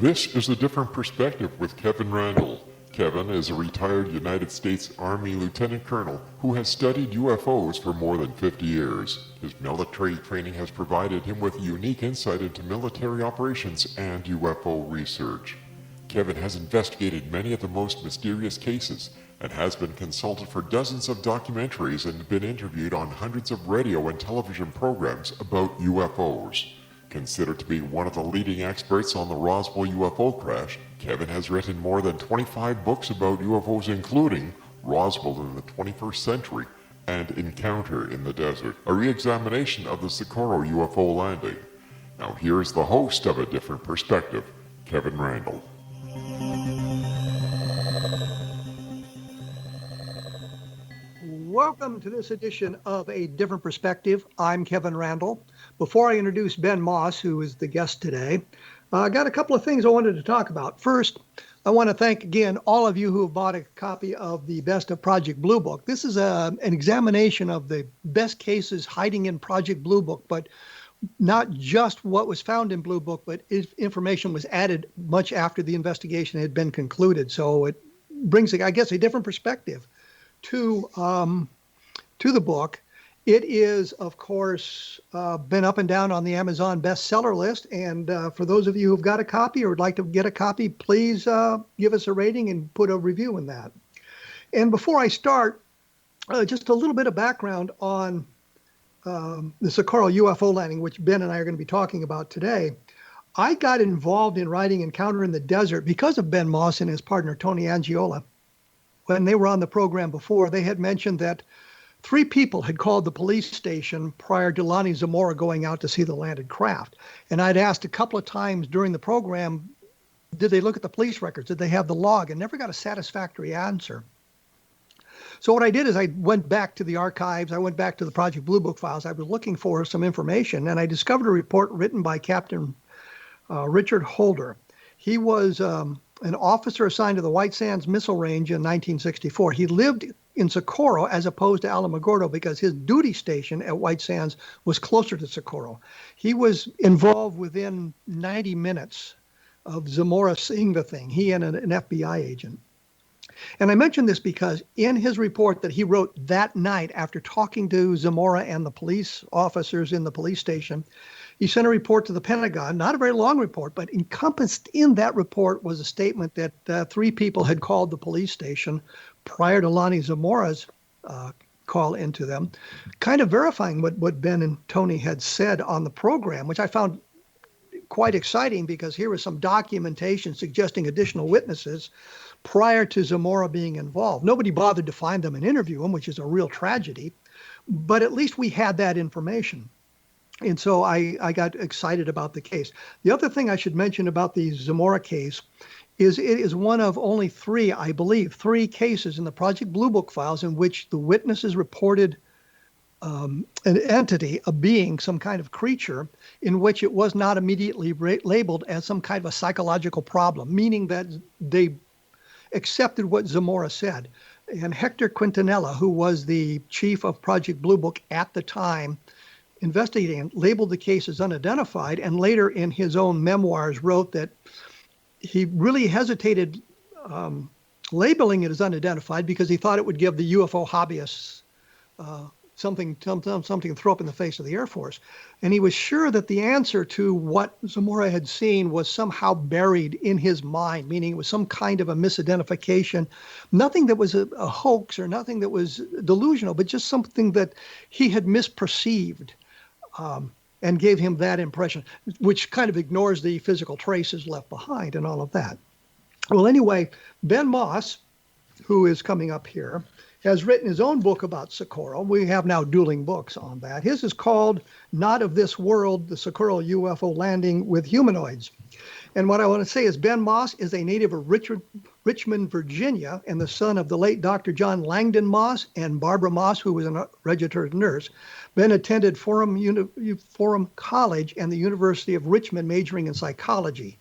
This is A Different Perspective with Kevin Randle. Kevin is a retired United States Army Lieutenant Colonel who has studied UFOs for more than 50 years. His military training has provided him with unique insight into military operations and UFO research. Kevin has investigated many of the most mysterious cases and has been consulted for dozens of documentaries and been interviewed on hundreds of radio and television programs about UFOs. Considered to be one of the leading experts on the Roswell UFO crash, Kevin has written more than 25 books about UFOs, including Roswell in the 21st Century and Encounter in the Desert, a re-examination of the Socorro UFO landing. Now here's the host of A Different Perspective, Kevin Randle. Welcome to this edition of A Different Perspective. I'm Kevin Randle. Before I introduce Ben Moss, who is the guest today, I got a couple of things I wanted to talk about. First, I want to thank again all of you who have bought a copy of the Best of Project Blue Book. This is an examination of the best cases hiding in Project Blue Book, but not just what was found in Blue Book, but information was added much after the investigation had been concluded. So it brings, I guess, a different perspective to the book. It is, of course, been up and down on the Amazon bestseller list. And for those of you who've got a copy or would like to get a copy, please give us a rating and put a review in that. And before I start, just a little bit of background on the Socorro UFO landing, which Ben and I are going to be talking about today. I got involved in writing Encounter in the Desert because of Ben Moss and his partner, Tony Angiola. When they were on the program before, they had mentioned that 3 people had called the police station prior to Lonnie Zamora going out to see the landed craft. And I'd asked a couple of times during the program, did they look at the police records? Did they have the log? And never got a satisfactory answer. So what I did is I went back to the archives. I went back to the Project Blue Book files. I was looking for some information, and I discovered a report written by Captain Richard Holder. He was an officer assigned to the White Sands Missile Range in 1964. He lived in Socorro as opposed to Alamogordo because his duty station at White Sands was closer to Socorro. He was involved within 90 minutes of Zamora seeing the thing, he and an FBI agent. And I mention this because in his report that he wrote that night after talking to Zamora and the police officers in the police station, he sent a report to the Pentagon, not a very long report, but encompassed in that report was a statement that 3 people had called the police station prior to Lonnie Zamora's call into them, kind of verifying what Ben and Tony had said on the program, which I found quite exciting because here was some documentation suggesting additional witnesses prior to Zamora being involved. Nobody bothered to find them and interview them, which is a real tragedy, but at least we had that information. And so I got excited about the case. The other thing I should mention about the Zamora case is it is one of only 3, I believe, 3 cases in the Project Blue Book files in which the witnesses reported an entity, a being, some kind of creature, in which it was not immediately labeled as some kind of a psychological problem, meaning that they accepted what Zamora said. And Hector Quintanilla, who was the chief of Project Blue Book at the time, investigating, labeled the case as unidentified, and later in his own memoirs wrote that he really hesitated labeling it as unidentified because he thought it would give the UFO hobbyists something to throw up in the face of the Air Force. And he was sure that the answer to what Zamora had seen was somehow buried in his mind, meaning it was some kind of a misidentification, nothing that was a hoax or nothing that was delusional, but just something that he had misperceived. And gave him that impression, which kind of ignores the physical traces left behind and all of that. Well, anyway, Ben Moss, who is coming up here, has written his own book about Socorro. We have now dueling books on that. His is called Not of This World, the Socorro UFO Landing with Humanoids. And what I want to say is Ben Moss is a native of Richmond, Virginia, and the son of the late Dr. John Langdon Moss and Barbara Moss, who was a registered nurse. Ben attended Forum College and the University of Richmond, majoring in psychology.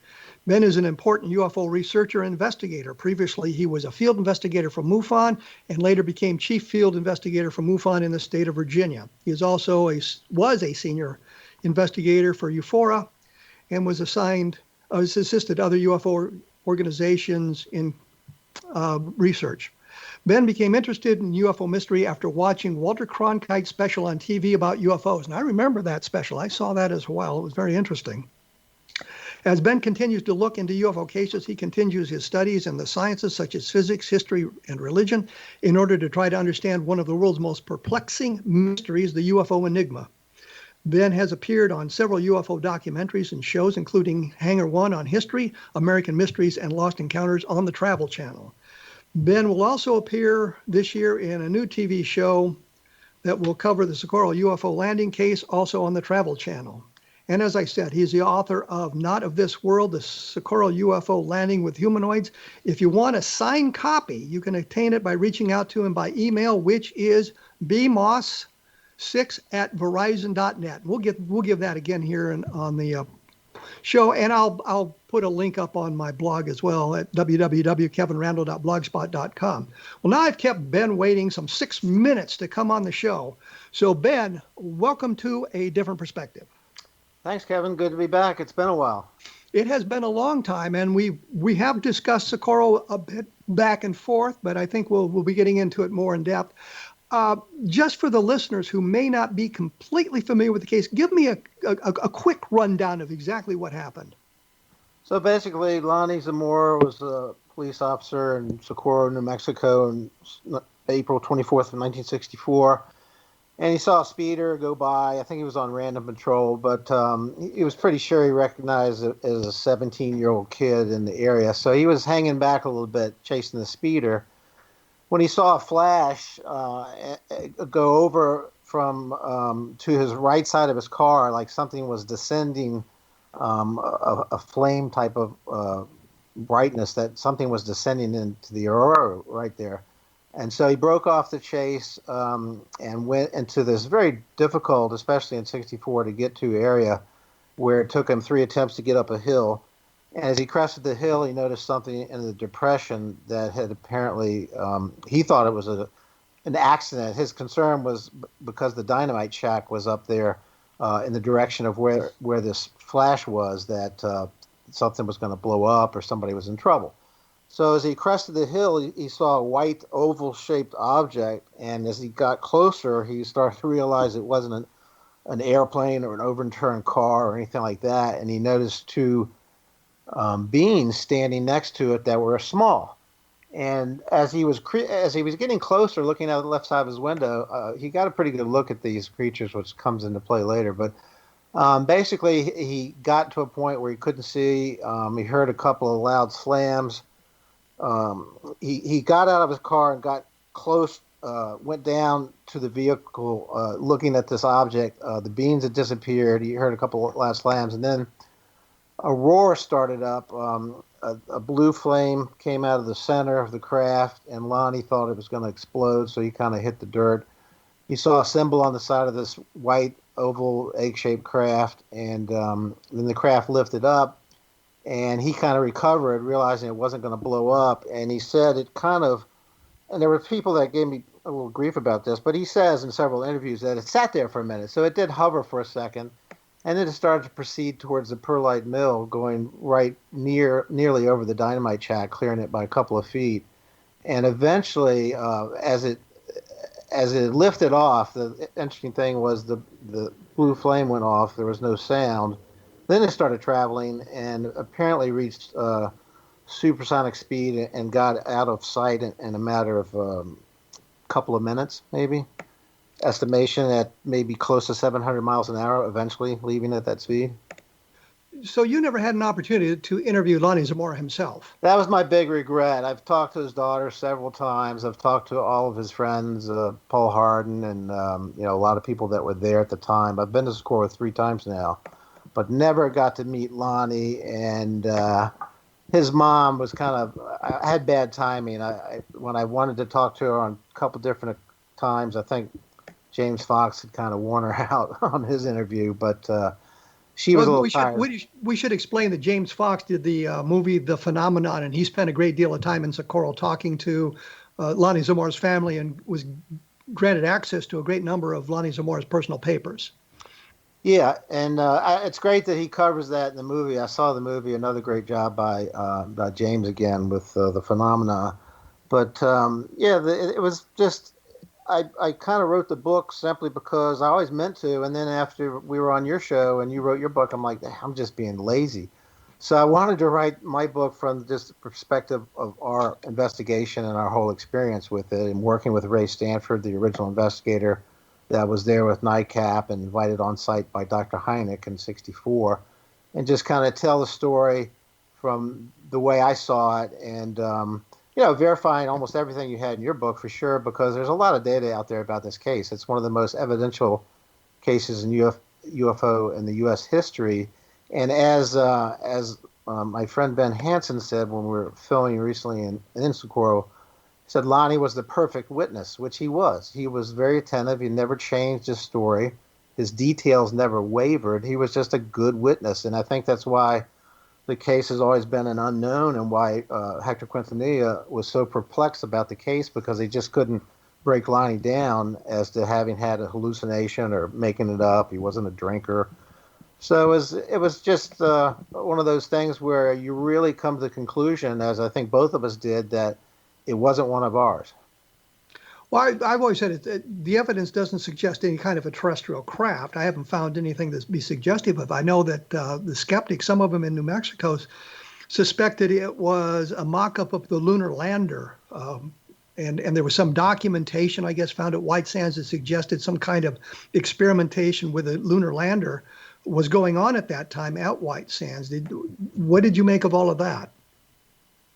Ben is an important UFO researcher and investigator. Previously, he was a field investigator for MUFON and later became Chief Field Investigator for MUFON in the state of Virginia. He is also was a Senior Investigator for UFORA and was assigned has assisted other UFO organizations in research. Ben became interested in UFO mystery after watching Walter Cronkite Special on TV about UFOs. And I remember that special. I saw that as well. It was very interesting. As Ben continues to look into UFO cases, he continues his studies in the sciences such as physics, history, and religion in order to try to understand one of the world's most perplexing mysteries, the UFO Enigma. Ben has appeared on several UFO documentaries and shows, including Hangar 1 on history, American Mysteries, and Lost Encounters on the Travel Channel. Ben will also appear this year in a new TV show that will cover the Socorro UFO landing case, also on the Travel Channel. And as I said, he's the author of Not of This World, the Socorro UFO Landing with Humanoids. If you want a signed copy, you can obtain it by reaching out to him by email, which is bmoss6@verizon.net. We'll give that again here on the show, and I'll put a link up on my blog as well at www.kevinrandle.blogspot.com. Well, now I've kept Ben waiting some 6 minutes to come on the show. So Ben, welcome to A Different Perspective. Thanks, Kevin. Good to be back. It's been a while. It has been a long time, and we have discussed Socorro a bit back and forth, but I think we'll be getting into it more in depth. Just for the listeners who may not be completely familiar with the case, give me a quick rundown of exactly what happened. So basically, Lonnie Zamora was a police officer in Socorro, New Mexico on April 24th of 1964. And he saw a speeder go by. I think he was on random patrol, but he was pretty sure he recognized it as a 17-year-old kid in the area. So he was hanging back a little bit, chasing the speeder. When he saw a flash go over from to his right side of his car, like something was descending, a flame type of brightness, that something was descending into the aurora right there. And so he broke off the chase and went into this very difficult, especially in 64, to get to area where it took him 3 attempts to get up a hill. And as he crested the hill, he noticed something in the depression that had apparently, he thought it was an accident. His concern was because the dynamite shack was up there in the direction of where this flash was, that something was going to blow up or somebody was in trouble. So as he crested the hill, he saw a white oval-shaped object, and as he got closer, he started to realize it wasn't an airplane or an overturned car or anything like that, and he noticed 2 beings standing next to it that were small. And as he was getting closer, looking out the left side of his window, he got a pretty good look at these creatures, which comes into play later. But basically, he got to a point where he couldn't see. He heard a couple of loud slams. He got out of his car and got close, went down to the vehicle, looking at this object. The beams had disappeared. He heard a couple of loud slams, and then a roar started up. A blue flame came out of the center of the craft, and Lonnie thought it was going to explode, so he kind of hit the dirt. He saw a symbol on the side of this white oval egg-shaped craft, and then the craft lifted up. And he kind of recovered, realizing it wasn't going to blow up. And he said it kind of, and there were people that gave me a little grief about this, but he says in several interviews that it sat there for a minute. So it did hover for a second, and then it started to proceed towards the perlite mill, going right nearly over the dynamite shack, clearing it by a couple of feet. And eventually, as it lifted off, the interesting thing was the blue flame went off. There was no sound. Then it started traveling and apparently reached supersonic speed and got out of sight in a matter of a couple of minutes, maybe. Estimation at maybe close to 700 miles an hour, eventually leaving at that speed. So you never had an opportunity to interview Lonnie Zamora himself? That was my big regret. I've talked to his daughter several times. I've talked to all of his friends, Paul Harden, and a lot of people that were there at the time. I've been to Socorro 3 times now, but never got to meet Lonnie. And his mom was I had bad timing. When I wanted to talk to her on a couple different times, I think James Fox had kind of worn her out on his interview, but she was a little tired. We should explain that James Fox did the movie The Phenomenon, and he spent a great deal of time in Socorro talking to Lonnie Zamora's family and was granted access to a great number of Lonnie Zamora's personal papers. Yeah, and it's great that he covers that in the movie. I saw the movie. Another great job by James again with the phenomena. But yeah, it was just I kind of wrote the book simply because I always meant to, and then after we were on your show and you wrote your book, I'm like, I'm just being lazy. So I wanted to write my book from just the perspective of our investigation and our whole experience with it, and working with Ray Stanford, the original investigator that was there with NICAP and invited on site by Dr. Hynek in '64, and just kind of tell the story from the way I saw it, and verifying almost everything you had in your book for sure, because there's a lot of data out there about this case. It's one of the most evidential cases in UFO in the U.S. history. And as my friend Ben Hansen said when we were filming recently in Socorro, he said Lonnie was the perfect witness, which he was. He was very attentive. He never changed his story. His details never wavered. He was just a good witness. And I think that's why the case has always been an unknown, and why Hector Quintanilla was so perplexed about the case, because he just couldn't break Lonnie down as to having had a hallucination or making it up. He wasn't a drinker. So it was just one of those things where you really come to the conclusion, as I think both of us did, that it wasn't one of ours. Well, I've always said the evidence doesn't suggest any kind of a terrestrial craft. I haven't found anything to be suggestive of. I know that the skeptics, some of them in New Mexico, suspected it was a mock-up of the lunar lander. And there was some documentation, I guess, found at White Sands that suggested some kind of experimentation with a lunar lander was going on at that time at White Sands. What did you make of all of that?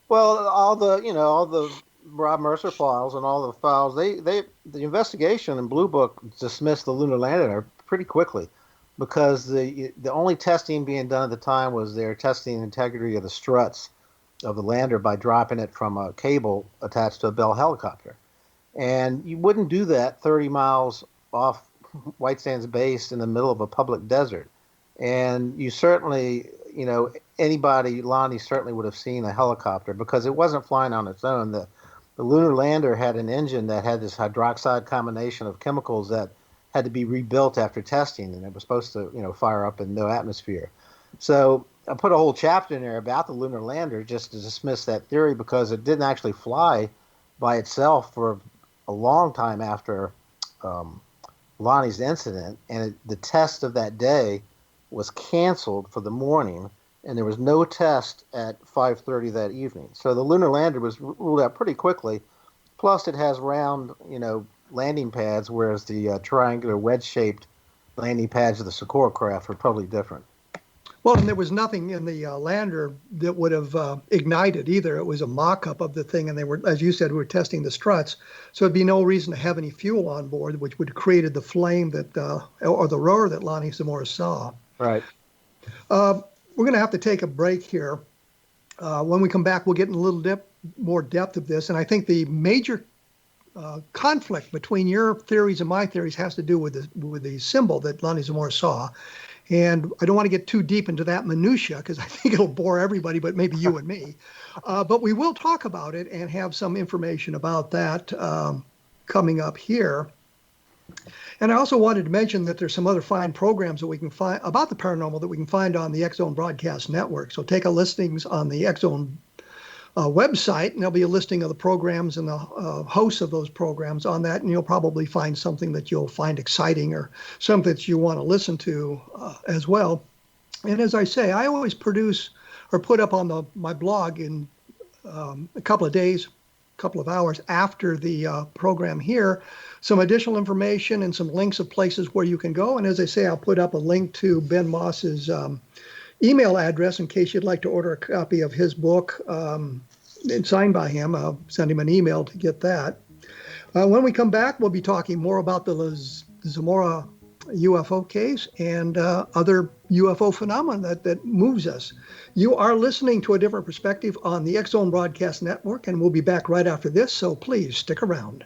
Well, all the Rob Mercer files and all the files, the investigation in Blue Book dismissed the lunar lander pretty quickly, because the only testing being done at the time was they're testing the integrity of the struts of the lander by dropping it from a cable attached to a Bell helicopter. And you wouldn't do that 30 miles off White Sands base in the middle of a public desert. And you certainly, Lonnie certainly would have seen a helicopter, because it wasn't flying on its own. The lunar lander had an engine that had this hydroxide combination of chemicals that had to be rebuilt after testing, and it was supposed to, fire up in no atmosphere. So I put a whole chapter in there about the lunar lander just to dismiss that theory, because it didn't actually fly by itself for a long time after Lonnie's incident, and the test of that day was canceled for the morning, and there was no test at 5:30 that evening. So the lunar lander was ruled out pretty quickly. Plus, it has round, landing pads, whereas the triangular wedge-shaped landing pads of the Socorro craft were totally different. Well, and there was nothing in the lander that would have ignited either. It was a mock-up of the thing, and they were, as you said, we were testing the struts, so it'd be no reason to have any fuel on board, which would have created the flame that, or the roar that Lonnie Zamora saw. Right. We're going to have to take a break here. When we come back, we'll get in a little more depth of this, and I think the major conflict between your theories and my theories has to do with the symbol that Lonnie Zamora saw. And I don't want to get too deep into that minutia, because I think it'll bore everybody, but maybe you and me. But we will talk about it and have some information about that coming up here. And I also wanted to mention that there's some other fine programs that we can find about the paranormal that we can find on the X-Zone Broadcast Network. So take a listings on the X-Zone website, and there'll be a listing of the programs and the hosts of those programs on that, and you'll probably find something that you'll find exciting, or something that you want to listen to as well. And as I say, I always produce or put up on my blog in a couple of days, couple of hours after the program here, some additional information and some links of places where you can go. And as I say, I'll put up a link to Ben Moss's email address in case you'd like to order a copy of his book signed by him. I'll send him an email to get that. When we come back, we'll be talking more about the Zamora UFO case and other UFO phenomena that moves us. You are listening to A Different Perspective on the X-Zone Broadcast Network, and we'll be back right after this, so please stick around.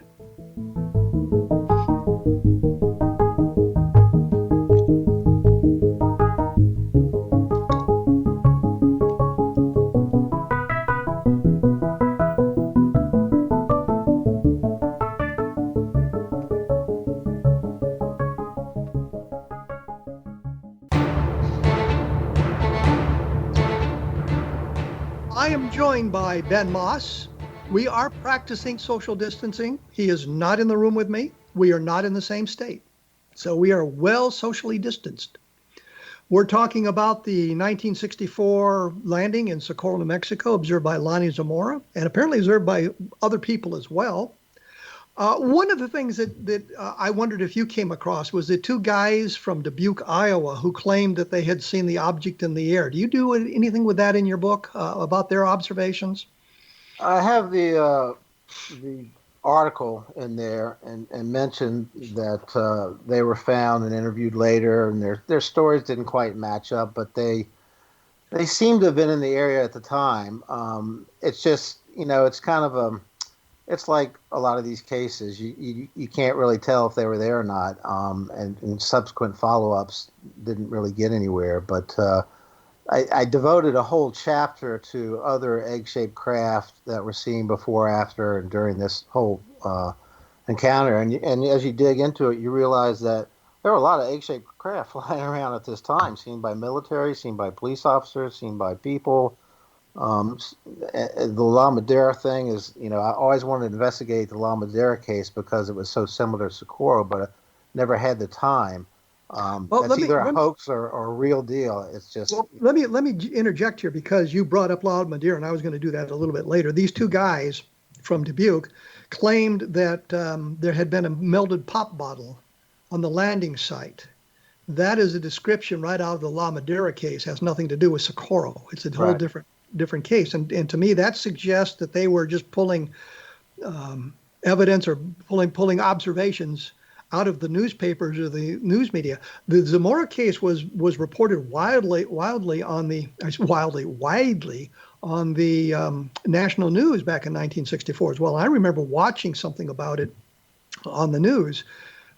I am joined by Ben Moss. We are practicing social distancing. He is not in the room with me. We are not in the same state. So we are well socially distanced. We're talking about the 1964 landing in Socorro, New Mexico, observed by Lonnie Zamora, and apparently observed by other people as well. One of the things that I wondered if you came across was the two guys from Dubuque, Iowa, who claimed that they had seen the object in the air. Do you do anything with that in your book about their observations? I have the article in there and mentioned that they were found and interviewed later, and their stories didn't quite match up, but they seemed to have been in the area at the time. It's just, it's kind of it's like a lot of these cases. You can't really tell if they were there or not, and subsequent follow-ups didn't really get anywhere. But I devoted a whole chapter to other egg-shaped craft that were seen before, after, and during this whole encounter. And as you dig into it, you realize that there were a lot of egg-shaped craft flying around at this time, seen by military, seen by police officers, seen by people. The La Madera thing is, I always wanted to investigate the La Madera case because it was so similar to Socorro, but I never had the time. That's either a hoax or a real deal. It's just. Well, let me interject here because you brought up La Madera, and I was going to do that a little bit later. These two guys from Dubuque claimed that there had been a melted pop bottle on the landing site. That is a description right out of the La Madera case. Has nothing to do with Socorro. It's a whole different case, and to me that suggests that they were just pulling evidence or pulling observations out of the newspapers or the news media. The Zamora case was reported widely on the national news back in 1964 as well. I remember watching something about it on the news.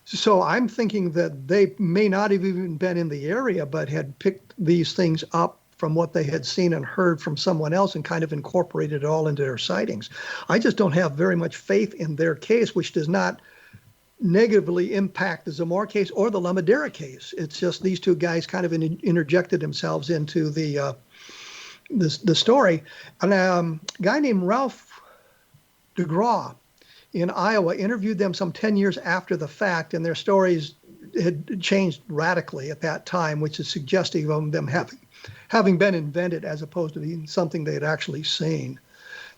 So I'm thinking that they may not have even been in the area, but had picked these things up from what they had seen and heard from someone else and kind of incorporated it all into their sightings. I just don't have very much faith in their case, which does not negatively impact the Zamora case or the La Madera case. It's just these two guys kind of interjected themselves into the story. And a guy named Ralph DeGraw in Iowa interviewed them some 10 years after the fact, and their stories had changed radically at that time, which is suggestive of them having been invented as opposed to being something they had actually seen.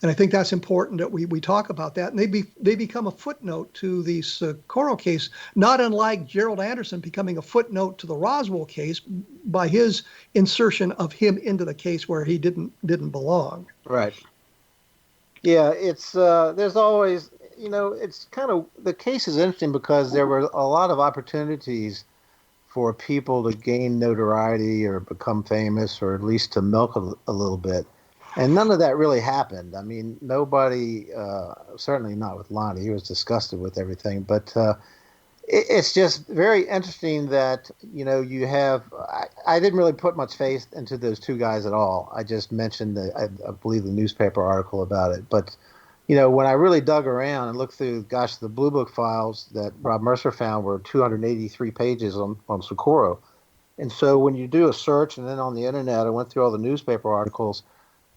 And I think that's important that we talk about that. And they become a footnote to the Socorro case, not unlike Gerald Anderson becoming a footnote to the Roswell case by his insertion of him into the case where he didn't belong. Right. Yeah, it's there's always, it's kind of, the case is interesting because there were a lot of opportunities for people to gain notoriety or become famous or at least to milk a little bit. And none of that really happened. I mean, nobody, certainly not with Lonnie. He was disgusted with everything. But it's just very interesting that, you have, I didn't really put much faith into those two guys at all. I just mentioned, I believe, the newspaper article about it. But, when I really dug around and looked through, the Blue Book files that Rob Mercer found were 283 pages on Socorro. And so when you do a search and then on the internet, I went through all the newspaper articles.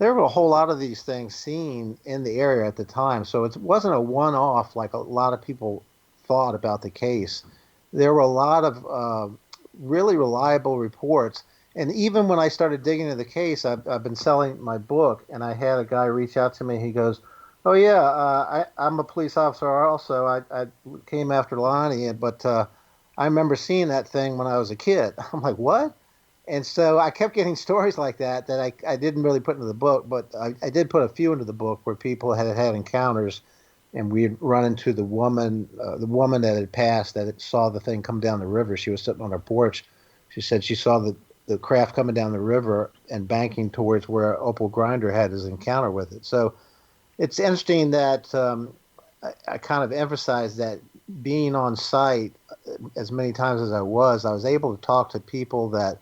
There were a whole lot of these things seen in the area at the time. So it wasn't a one-off like a lot of people thought about the case. There were a lot of really reliable reports. And even when I started digging into the case, I've been selling my book, and I had a guy reach out to me. He goes, "Oh, yeah, I'm a police officer also. I came after Lonnie, but I remember seeing that thing when I was a kid." I'm like, "What?" And so I kept getting stories like that I didn't really put into the book, but I did put a few into the book where people had encounters, and we had run into the woman that had passed that saw the thing come down the river. She was sitting on her porch. She said she saw the craft coming down the river and banking towards where Opal Grinder had his encounter with it. So it's interesting that I kind of emphasize that being on site as many times as I was able to talk to people that.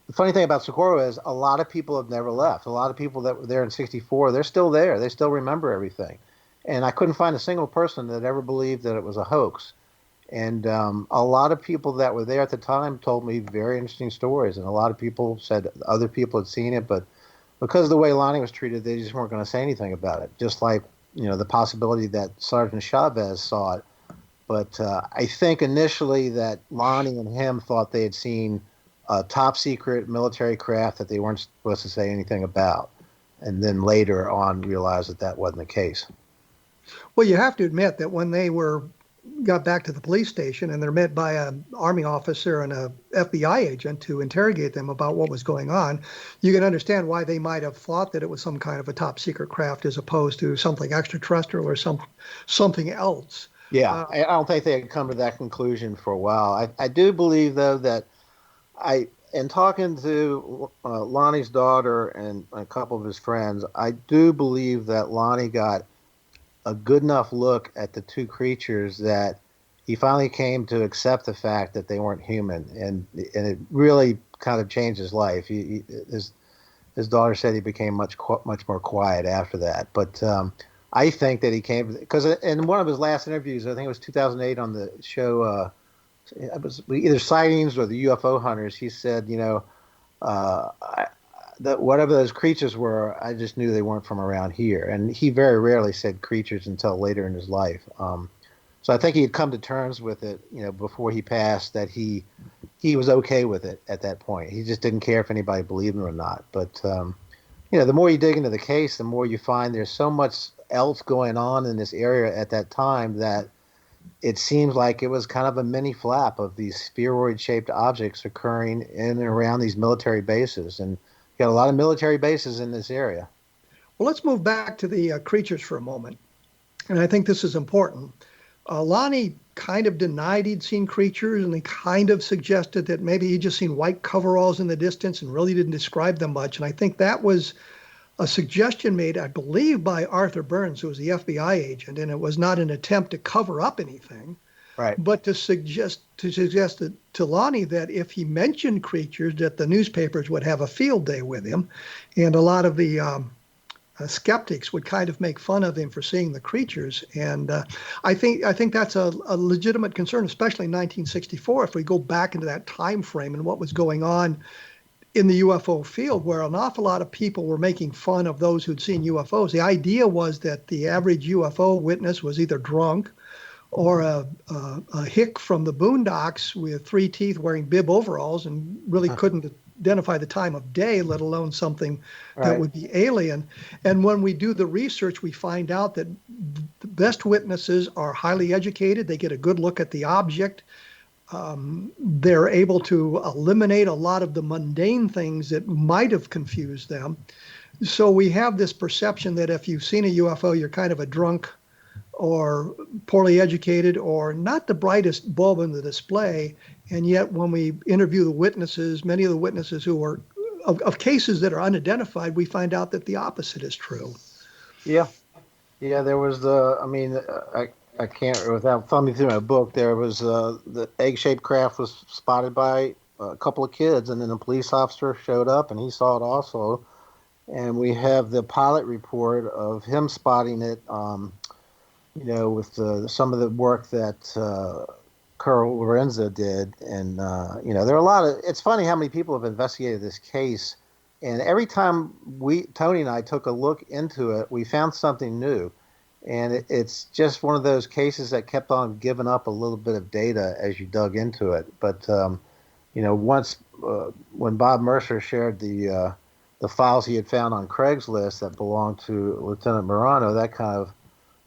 The funny thing about Socorro is a lot of people have never left. A lot of people that were there in '64, they're still there. They still remember everything. And I couldn't find a single person that ever believed that it was a hoax. And a lot of people that were there at the time told me very interesting stories. And a lot of people said other people had seen it. But because of the way Lonnie was treated, they just weren't going to say anything about it. Just like, the possibility that Sergeant Chavez saw it. But I think initially that Lonnie and him thought they had seen a top secret military craft that they weren't supposed to say anything about. And then later on realized that that wasn't the case. Well, you have to admit that when they got back to the police station and they're met by an Army officer and a FBI agent to interrogate them about what was going on, you can understand why they might have thought that it was some kind of a top secret craft as opposed to something extraterrestrial or something else. Yeah, I don't think they had come to that conclusion for a while. I do believe, though, that in talking to Lonnie's daughter and a couple of his friends, I do believe that Lonnie got a good enough look at the two creatures that he finally came to accept the fact that they weren't human, and it really kind of changed his life. His daughter said he became much more quiet after that. But I think that he came because in one of his last interviews, I think it was 2008 on the show, it was either Sightings or the UFO Hunters. He said, that whatever those creatures were, I just knew they weren't from around here. And he very rarely said creatures until later in his life. So I think he had come to terms with it, before he passed, that he was okay with it at that point. He just didn't care if anybody believed him or not. But the more you dig into the case, the more you find there's so much else going on in this area at that time that it seems like it was kind of a mini flap of these spheroid-shaped objects occurring in and around these military bases. And you got a lot of military bases in this area. Well, let's move back to the creatures for a moment. And I think this is important. Lonnie kind of denied he'd seen creatures, and he kind of suggested that maybe he'd just seen white coveralls in the distance and really didn't describe them much. And I think that was a suggestion made, I believe, by Arthur Burns, who was the FBI agent, and it was not an attempt to cover up anything, right? But to suggest to Lonnie that if he mentioned creatures, that the newspapers would have a field day with him, and a lot of the skeptics would kind of make fun of him for seeing the creatures. And I think that's a legitimate concern, especially in 1964. If we go back into that time frame and what was going on in the UFO field, where an awful lot of people were making fun of those who'd seen UFOs. The idea was that the average UFO witness was either drunk or a hick from the boondocks with 3 teeth wearing bib overalls and really couldn't identify the time of day, let alone something that would be alien. And when we do the research, we find out that the best witnesses are highly educated. They get a good look at the object. They're able to eliminate a lot of the mundane things that might have confused them. So we have this perception that if you've seen a UFO, you're kind of a drunk or poorly educated or not the brightest bulb in the display. And yet when we interview the witnesses, many of the witnesses who are of cases that are unidentified, we find out that the opposite is true. Yeah. There was I can't, without thumbing through my book, there was the egg-shaped craft was spotted by a couple of kids, and then a police officer showed up, and he saw it also. And we have the pilot report of him spotting it, with some of the work that Carl Lorenzo did. And, there are a lot of, it's funny how many people have investigated this case. And every time Tony and I took a look into it, we found something new. And it's just one of those cases that kept on giving up a little bit of data as you dug into it. But, once when Bob Mercer shared the files he had found on Craigslist that belonged to Lieutenant Morano, that kind of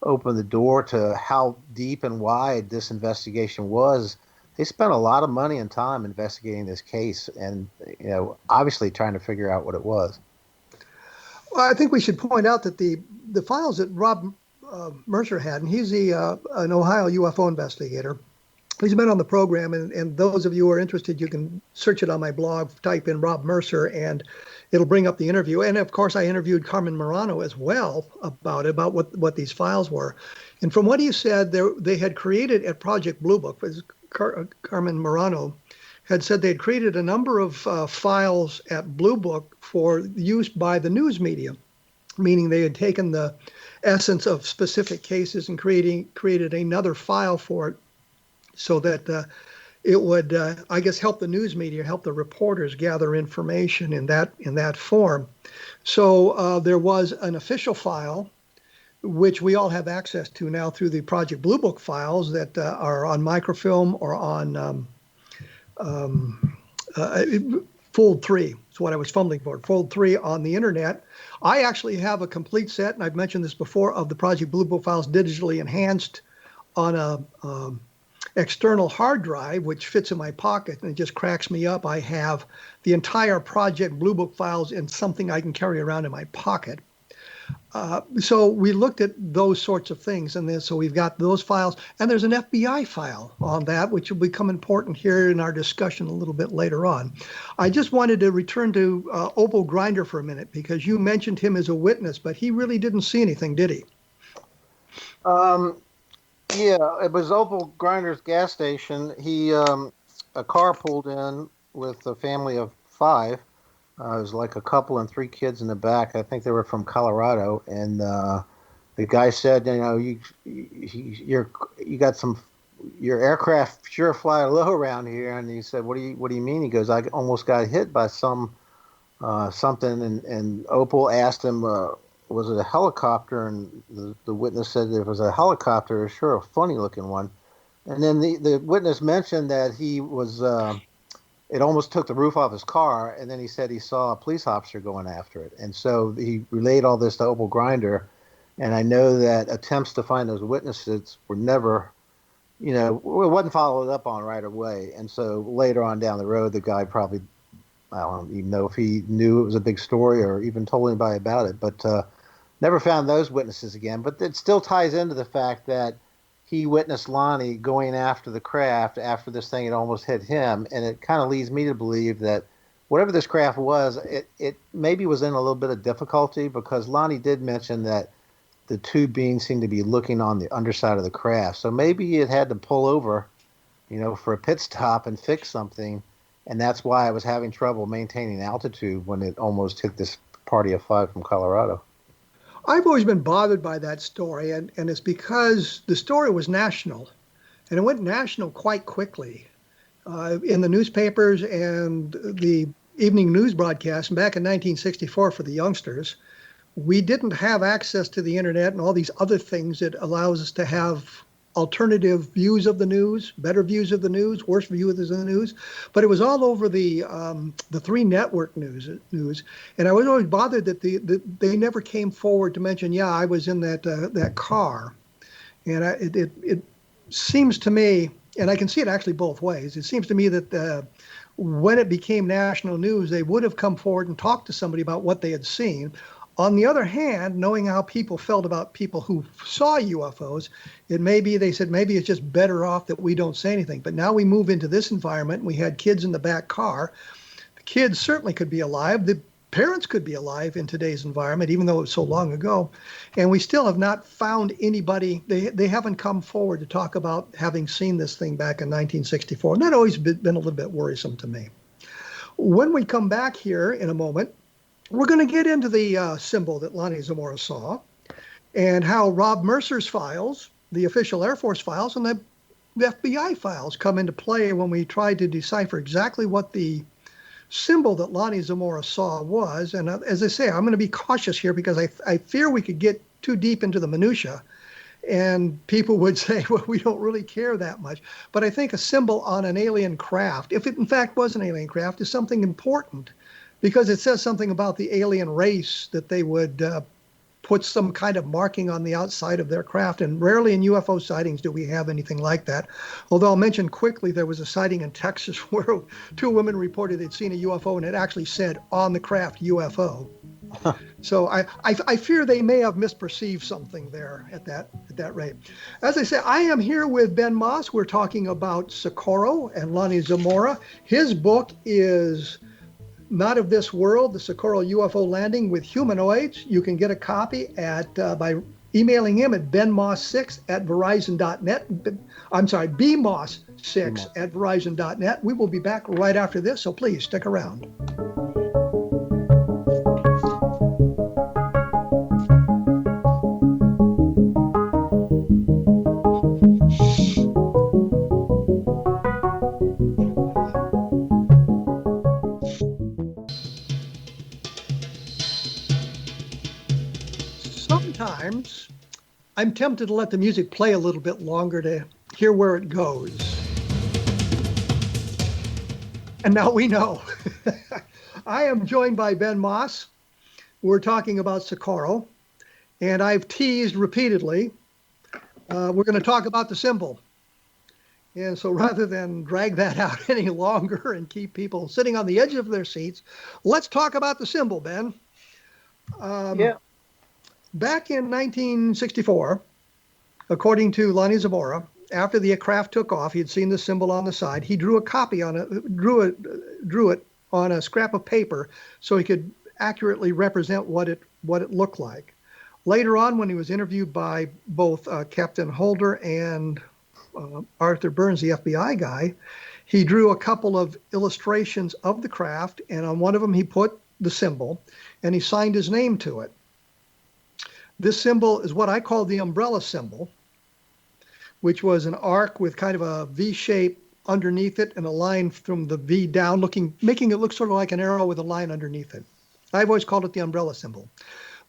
opened the door to how deep and wide this investigation was. They spent a lot of money and time investigating this case and, obviously trying to figure out what it was. Well, I think we should point out that the files that Rob Mercer had, and he's an Ohio UFO investigator. He's been on the program, and those of you who are interested, you can search it on my blog, type in Rob Mercer, and it'll bring up the interview. And of course, I interviewed Carmen Morano as well about what these files were. And from what he said, they had created at Project Blue Book, Carmen Morano had said they had created a number of files at Blue Book for use by the news media, meaning they had taken the essence of specific cases and created another file for it so that it would, I guess, help the news media, help the reporters gather information in that form. So there was an official file, which we all have access to now through the Project Blue Book files that are on microfilm or on Fold 3. That's what I was fumbling for. Fold 3 on the internet. I actually have a complete set, and I've mentioned this before, of the Project Blue Book files digitally enhanced on a external hard drive, which fits in my pocket, and it just cracks me up. I have the entire Project Blue Book files in something I can carry around in my pocket. So we looked at those sorts of things, and then so we've got those files, and there's an FBI file on that, which will become important here in our discussion a little bit later on. I just wanted to return to Opal Grinder for a minute, because you mentioned him as a witness, but he really didn't see anything, did he? Yeah, it was Opal Grinder's gas station. He a car pulled in with a family of 5. It was like a couple and 3 kids in the back. I think they were from Colorado, and the guy said, you know, you got your aircraft sure fly low around here. And he said, what do you mean? He goes, I almost got hit by something. And Opal asked him, was it a helicopter? And the witness said there was a helicopter, sure a funny looking one. And then the witness mentioned that he was. It almost took the roof off his car, and then he said he saw a police officer going after it. And so he relayed all this to Opal Grinder, and I know that attempts to find those witnesses were never, you know, it wasn't followed up on right away. And so later on down the road, the guy probably, I don't even know if he knew it was a big story or even told anybody about it, but never found those witnesses again. But it still ties into the fact that he witnessed Lonnie going after the craft after this thing had almost hit him. And it kind of leads me to believe that whatever this craft was, it maybe was in a little bit of difficulty, because Lonnie did mention that the 2 beings seemed to be looking on the underside of the craft. So maybe it had to pull over, you know, for a pit stop and fix something. And that's why I was having trouble maintaining altitude when it almost hit this party of 5 from Colorado. I've always been bothered by that story, and it's because the story was national, and it went national quite quickly in the newspapers and the evening news broadcasts. And back in 1964, for the youngsters, we didn't have access to the internet and all these other things that allows us to have alternative views of the news, better views of the news, worse views of the news. But it was all over the 3 network news. And I was always bothered that they never came forward to mention, yeah, I was in that car. And it seems to me, and I can see it actually both ways, it seems to me that when it became national news, they would have come forward and talked to somebody about what they had seen. On the other hand, knowing how people felt about people who saw UFOs, it may be, they said, maybe it's just better off that we don't say anything. But now we move into this environment, and we had kids in the back car. The kids certainly could be alive. The parents could be alive in today's environment, even though it was so long ago. And we still have not found anybody. They haven't come forward to talk about having seen this thing back in 1964. And that always been a little bit worrisome to me. When we come back here in a moment, we're going to get into the symbol that Lonnie Zamora saw, and how Rob Mercer's files, the official Air Force files, and the FBI files come into play when we try to decipher exactly what the symbol that Lonnie Zamora saw was. And as I say, I'm going to be cautious here, because I fear we could get too deep into the minutia, and people would say, well, we don't really care that much. But I think a symbol on an alien craft, if it in fact was an alien craft, is something important, because it says something about the alien race, that they would put some kind of marking on the outside of their craft. And rarely in UFO sightings do we have anything like that. Although I'll mention quickly, there was a sighting in Texas where 2 women reported they'd seen a UFO, and it actually said on the craft UFO. So I fear they may have misperceived something there at that rate. As I say, I am here with Ben Moss. We're talking about Socorro and Lonnie Zamora. His book is Not of This World, the Socorro UFO Landing with Humanoids. You can get a copy by emailing him at benmoss6@verizon.net. I'm sorry, bmoss6@verizon.net. We will be back right after this, so please stick around. times, I'm tempted to let the music play a little bit longer to hear where it goes. And now we know. I am joined by Ben Moss. We're talking about Socorro, and I've teased repeatedly. We're going to talk about the symbol. And so rather than drag that out any longer and keep people sitting on the edge of their seats, let's talk about the symbol, Ben. Back in 1964, according to Lonnie Zamora, after the craft took off, he had seen the symbol on the side. He drew a copy on it, drew it on a scrap of paper so he could accurately represent what it looked like. Later on, when he was interviewed by both Captain Holder and Arthur Burns, the FBI guy, he drew a couple of illustrations of the craft, and on one of them he put the symbol, and he signed his name to it. This symbol is what I call the umbrella symbol, which was an arc with kind of a V shape underneath it and a line from the V down, making it look sort of like an arrow with a line underneath it. I've always called it the umbrella symbol.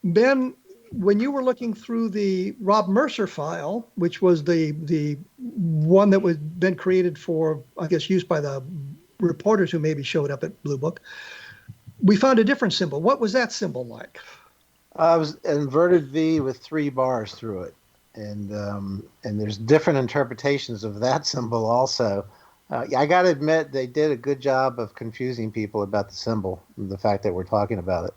Ben, when you were looking through the Rob Mercer file, which was the one that was been created for, I guess, use by the reporters who maybe showed up at Blue Book, we found a different symbol. What was that symbol like? It was an inverted V with 3 bars through it, and there's different interpretations of that symbol also. I got to admit, they did a good job of confusing people about the symbol and the fact that we're talking about it.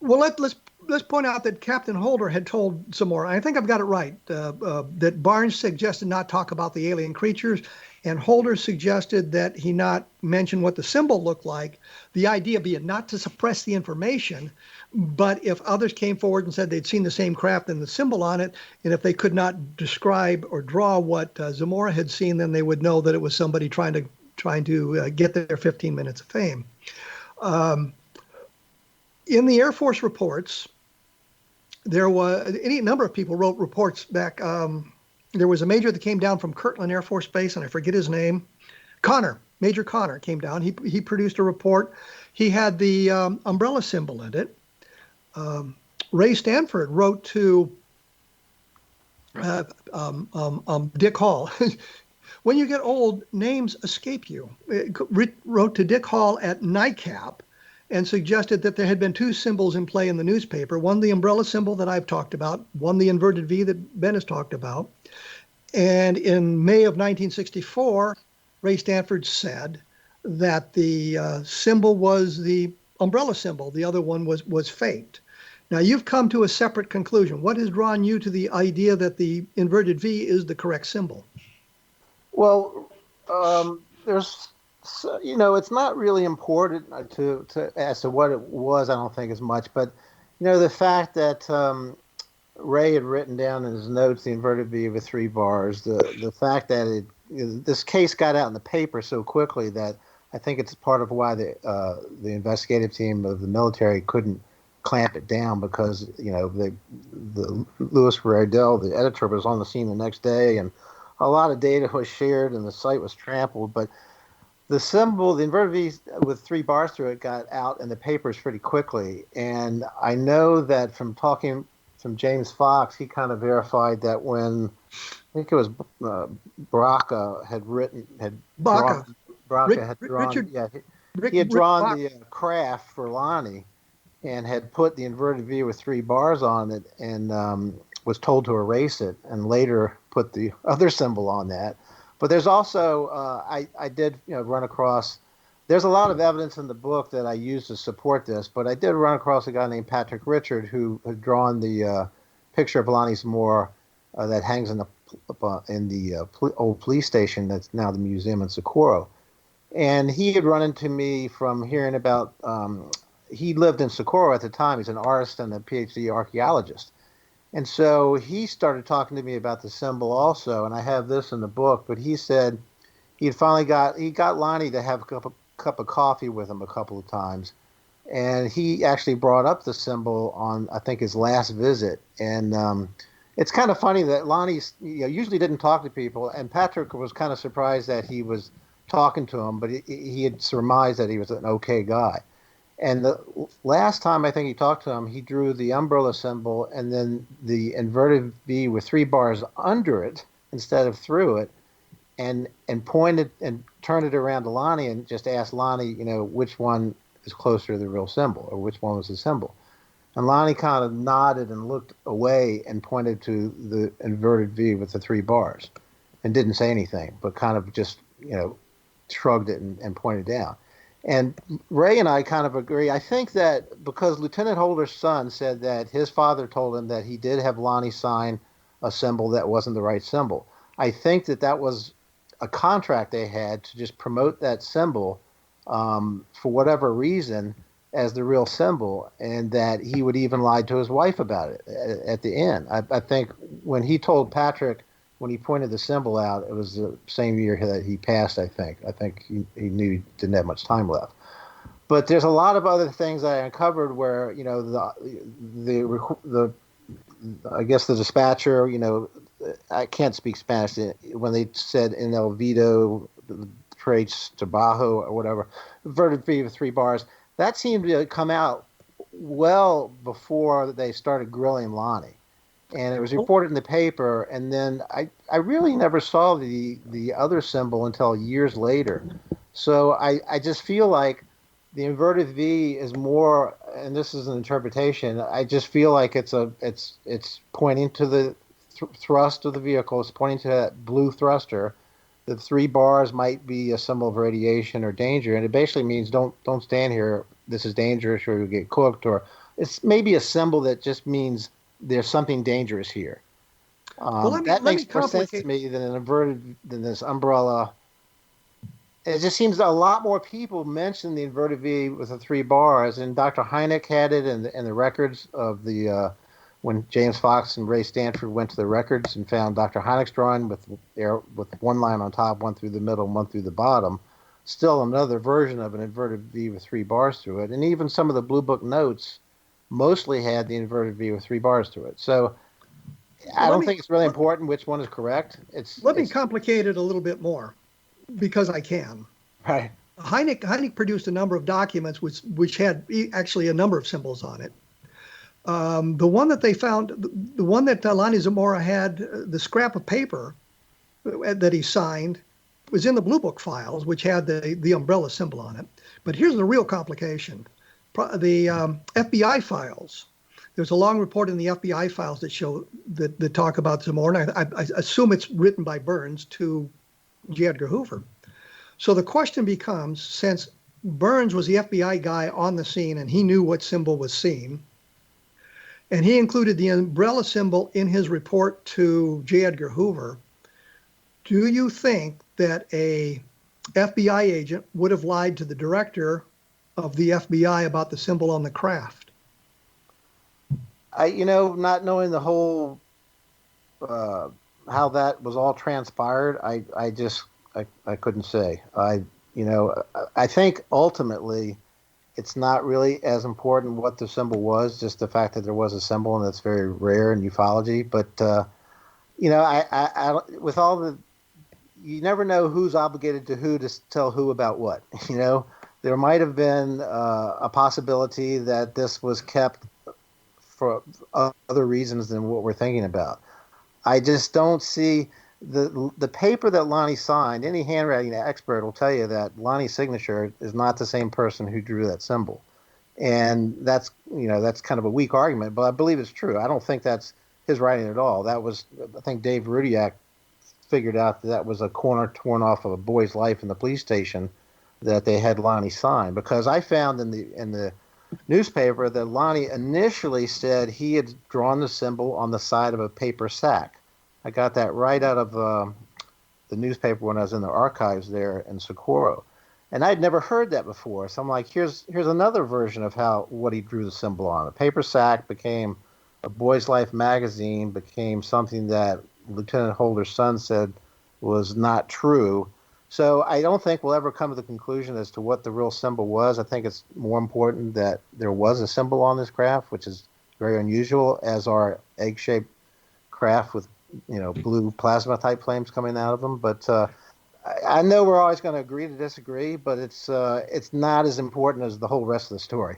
Well, let's point out that Captain Holder had told some more. I think I've got it right. That Barnes suggested not talk about the alien creatures, and Holder suggested that he not mention what the symbol looked like. The idea being not to suppress the information, but if others came forward and said they'd seen the same craft and the symbol on it, and if they could not describe or draw what Zamora had seen, then they would know that it was somebody trying to get their 15 minutes of fame. In the Air Force reports, there was any number of people wrote reports back. There was a major that came down from Kirtland Air Force Base, and I forget his name. Major Connor came down. He produced a report. He had the umbrella symbol in it. Ray Stanford wrote to Dick Hall. When you get old, names escape you. Wrote to Dick Hall at NICAP and suggested that there had been 2 symbols in play in the newspaper. One, the umbrella symbol that I've talked about. One, the inverted V that Ben has talked about. And in May of 1964, Ray Stanford said that the symbol was the umbrella symbol. The other one was faked. Now, you've come to a separate conclusion. What has drawn you to the idea that the inverted V is the correct symbol? Well, it's not really important to as to what it was. I don't think as much, but the fact that Ray had written down in his notes the inverted V with 3 bars, the fact that this case got out in the paper so quickly that I think it's part of why the investigative team of the military couldn't clamp it down, because the Louis Randle, the editor, was on the scene the next day, and a lot of data was shared and the site was trampled. But the symbol, the inverted V with 3 bars through it, got out in the papers pretty quickly. And I know that from talking from James Fox, he kind of verified that when, I think it was Braca had drawn the craft for Lonnie and had put the inverted V with 3 bars on it, and was told to erase it, and later put the other symbol on that. But there's also, I did run across, there's a lot of evidence in the book that I used to support this, but I did run across a guy named Patrick Richard who had drawn the picture of Lonnie Zamora that hangs in the old police station that's now the museum in Socorro. And he had run into me from hearing about, he lived in Socorro at the time. He's an artist and a PhD archaeologist. And so he started talking to me about the symbol also, and I have this in the book, but he said he got Lonnie to have a cup of coffee with him a couple of times, and he actually brought up the symbol on, I think, his last visit. And it's kind of funny that Lonnie usually didn't talk to people, and Patrick was kind of surprised that he was talking to him, but he had surmised that he was an okay guy. And the last time I think he talked to him, he drew the umbrella symbol and then the inverted V with 3 bars under it instead of through it, and pointed and turned it around to Lonnie and just asked Lonnie, which one is closer to the real symbol, or which one was the symbol. And Lonnie kind of nodded and looked away and pointed to the inverted V with the 3 bars and didn't say anything, but kind of just, shrugged it and pointed down. And Ray and I kind of agree. I think that because Lieutenant Holder's son said that his father told him that he did have Lonnie sign a symbol that wasn't the right symbol. I think that was a contract they had to just promote that symbol for whatever reason as the real symbol, and that he would even lie to his wife about it at the end. I think when he told Patrick, when he pointed the symbol out, it was the same year that he passed, I think. I think he knew he didn't have much time left. But there's a lot of other things that I uncovered where, I guess the dispatcher, I can't speak Spanish, when they said in El Vido, Trace to Bajo or whatever, inverted V with 3 bars, that seemed to come out well before they started grilling Lonnie. And it was reported in the paper, and then I really never saw the other symbol until years later. So I just feel like the inverted V is more, and this is an interpretation, I just feel like it's pointing to the thrust of the vehicle. It's pointing to that blue thruster. The 3 bars might be a symbol of radiation or danger, and it basically means don't stand here. This is dangerous, or you'll get cooked. Or it's maybe a symbol that just means there's something dangerous here. That makes more sense to me than this umbrella. It just seems that a lot more people mention the inverted V with the 3 bars, and Dr. Hynek had it in the records of the when James Fox and Ray Stanford went to the records and found Dr. Hynek's drawing with 1 line on top, 1 through the middle, and 1 through the bottom. Still another version of an inverted V with 3 bars through it. And even some of the Blue Book notes mostly had the inverted V with 3 bars through it. So I don't think it's really important which one is correct. Let me complicate it a little bit more, because I can. Right. Hynek produced a number of documents which had actually a number of symbols on it. The one that they found, the one that Lonnie Zamora had, the scrap of paper that he signed, was in the Blue Book files, which had the umbrella symbol on it. But here's the real complication. The FBI files, there's a long report in the FBI files that show that talk about Zamora, and I assume it's written by Burns to J. Edgar Hoover. So the question becomes, since Burns was the FBI guy on the scene and he knew what symbol was seen, and he included the umbrella symbol in his report to J. Edgar Hoover, do you think that a FBI agent would have lied to the director of the FBI about the symbol on the craft? Not knowing the whole how that was all transpired, I couldn't say. I think ultimately it's not really as important what the symbol was, just the fact that there was a symbol, and that's very rare in ufology. But I with all the, you never know who's obligated to who to tell who about what. There might have been a possibility that this was kept for other reasons than what we're thinking about. I just don't see the paper that Lonnie signed. Any handwriting expert will tell you that Lonnie's signature is not the same person who drew that symbol, and that's kind of a weak argument, but I believe it's true. I don't think that's his writing at all. That was, I think Dave Rudiak figured out that was a corner torn off of a boy's life in the police station that they had Lonnie sign, because I found in the newspaper that Lonnie initially said he had drawn the symbol on the side of a paper sack. I got that right out of the newspaper when I was in the archives there in Socorro, and I'd never heard that before. So I'm like, here's another version of what he drew the symbol on. A paper sack became a Boy's Life magazine, became something that Lieutenant Holder's son said was not true. So I don't think we'll ever come to the conclusion as to what the real symbol was. I think it's more important that there was a symbol on this craft, which is very unusual, as our egg-shaped craft with blue plasma type flames coming out of them. But I know we're always going to agree to disagree, but it's not as important as the whole rest of the story.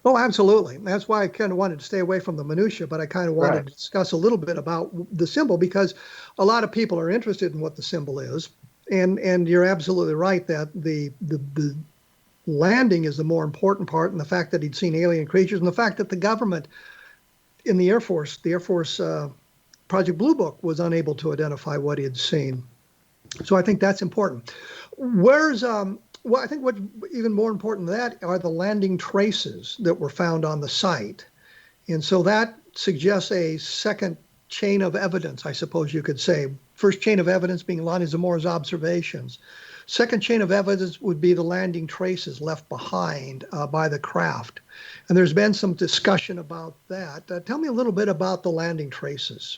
Oh, absolutely. That's why I kind of wanted to stay away from the minutia, but I kind of wanted Right. to discuss a little bit about the symbol because a lot of people are interested in what the symbol is. And you're absolutely right that the landing is the more important part, and the fact that he'd seen alien creatures, and the fact that the government in the Air Force, Project Blue Book, was unable to identify what he had seen. So I think that's important. Well, I think what's even more important than that are the landing traces that were found on the site. And so that suggests a second chain of evidence, I suppose you could say. First chain of evidence being Lonnie Zamora's observations. Second chain of evidence would be the landing traces left behind by the craft. And there's been some discussion about that. Tell me a little bit about the landing traces.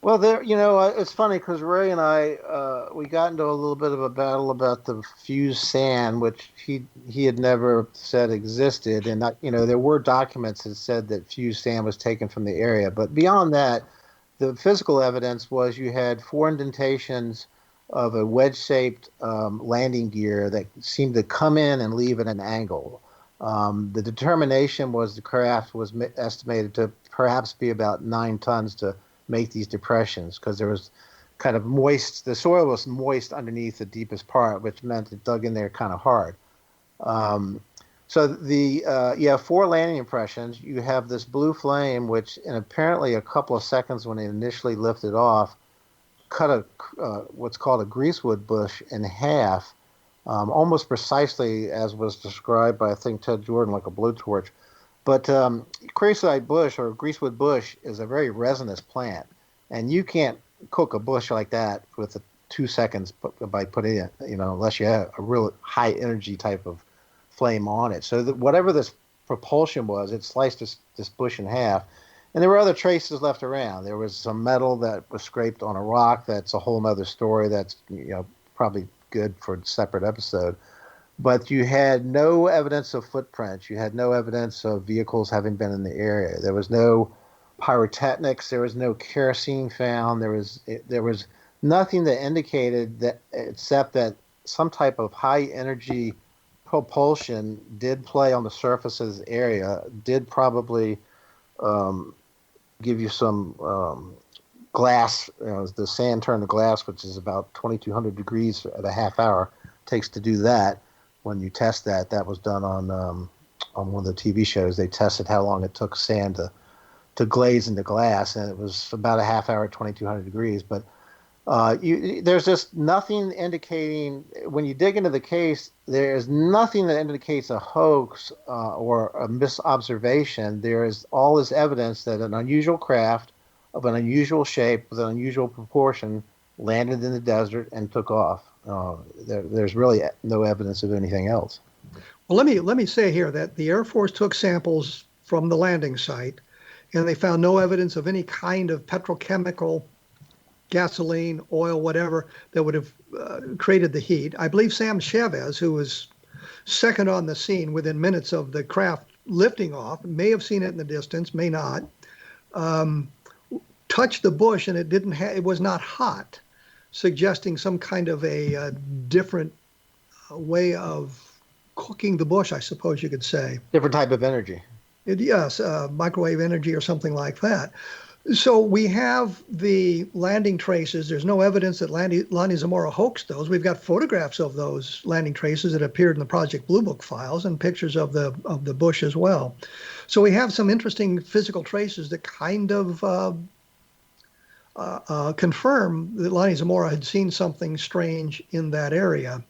Well, it's funny because Ray and I, we got into a little bit of a battle about the fused sand, which he had never said existed, and there were documents that said that fused sand was taken from the area. But beyond that, the physical evidence was you had 4 indentations of a wedge-shaped landing gear that seemed to come in and leave at an angle. The determination was the craft was estimated to perhaps be about 9 tons to make these depressions because there was kind of moist, the soil was moist underneath the deepest part, which meant it dug in there kind of hard. So you have 4 landing impressions. You have this blue flame, which in apparently a couple of seconds when it initially lifted off, cut what's called a greasewood bush in half, almost precisely as was described by, I think, Ted Jordan, like a blowtorch. But creosote bush or greasewood bush is a very resinous plant, and you can't cook a bush like that with 2 seconds by putting it, unless you have a real high energy type of flame on it. So whatever this propulsion was, it sliced this bush in half. And there were other traces left around. There was some metal that was scraped on a rock. That's a whole other story. That's probably good for a separate episode. But you had no evidence of footprints. You had no evidence of vehicles having been in the area. There was no pyrotechnics. There was no kerosene found. There was nothing that indicated that, except that some type of high energy propulsion did play on the surface of this area. Did probably give you some glass. The sand turned to glass, which is about 2,200 degrees at a half hour. Takes to do that. When you test that, that was done on one of the TV shows. They tested how long it took sand to glaze into glass, and it was about a half hour at 2,200 degrees. But there's just nothing indicating, when you dig into the case, there's nothing that indicates a hoax or a misobservation. There is all this evidence that an unusual craft of an unusual shape with an unusual proportion landed in the desert and took off. There's really no evidence of anything else. Well, let me say here that the Air Force took samples from the landing site, and they found no evidence of any kind of petrochemical, gasoline, oil, whatever, that would have created the heat. I believe Sam Chavez, who was second on the scene within minutes of the craft lifting off, may have seen it in the distance, may not, touched the bush, and it was not hot, suggesting some kind of a different way of cooking the bush, I suppose you could say. Different type of energy. Yes, microwave energy or something like that. So we have the landing traces. There's no evidence that Lonnie Zamora hoaxed those. We've got photographs of those landing traces that appeared in the Project Blue Book files and pictures of the bush as well. So we have some interesting physical traces that kind of confirm that Lonnie Zamora had seen something strange in that area.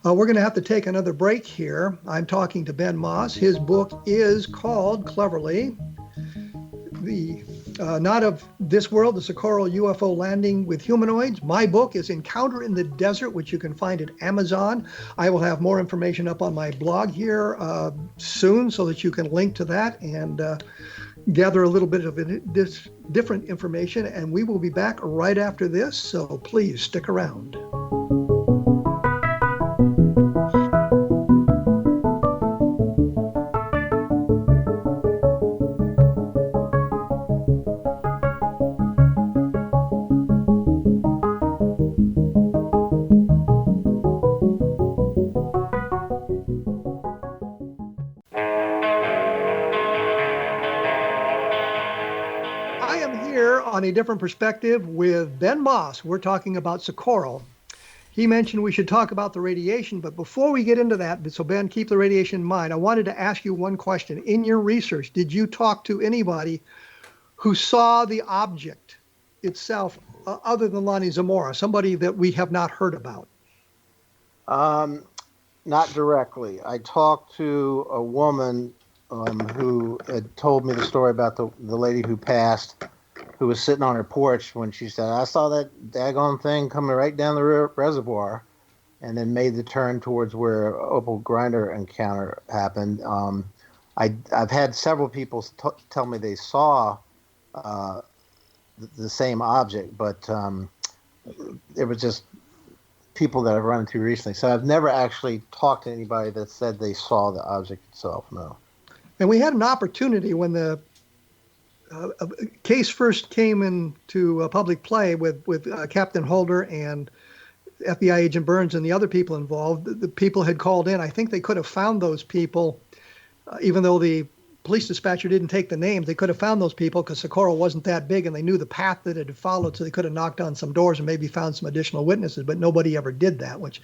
We're going to have to take another break here. I'm talking to Ben Moss. His book is called, cleverly, The Not of This World, the Socorro UFO Landing with Humanoids. My book is Encounter in the Desert, which you can find at Amazon. I will have more information up on my blog here soon so that you can link to that and gather a little bit of this different information. And we will be back right after this, so please stick around. on a different perspective with Ben Moss. We're talking about Socorro. He mentioned we should talk about the radiation, but before we get into that, so Ben, keep the radiation in mind. I wanted to ask you one question. In your research, did you talk to anybody who saw the object itself other than Lonnie Zamora, somebody that we have not heard about? Not directly. I talked to a woman who had told me the story about the lady who passed, who was sitting on her porch when she said, I saw that daggone thing coming right down the reservoir, and then made the turn towards where Opal Grinder encounter happened. I've had several people tell me they saw the same object, but it was just people that I've run into recently. So I've never actually talked to anybody that said they saw the object itself, no. And we had an opportunity when the case first came into public play with Captain Holder and FBI agent Burns and the other people involved. The people had called in. I think they could have found those people, even though the police dispatcher didn't take the names. They could have found those people because Socorro wasn't that big, and they knew the path that it had followed, so they could have knocked on some doors and maybe found some additional witnesses, but nobody ever did that, which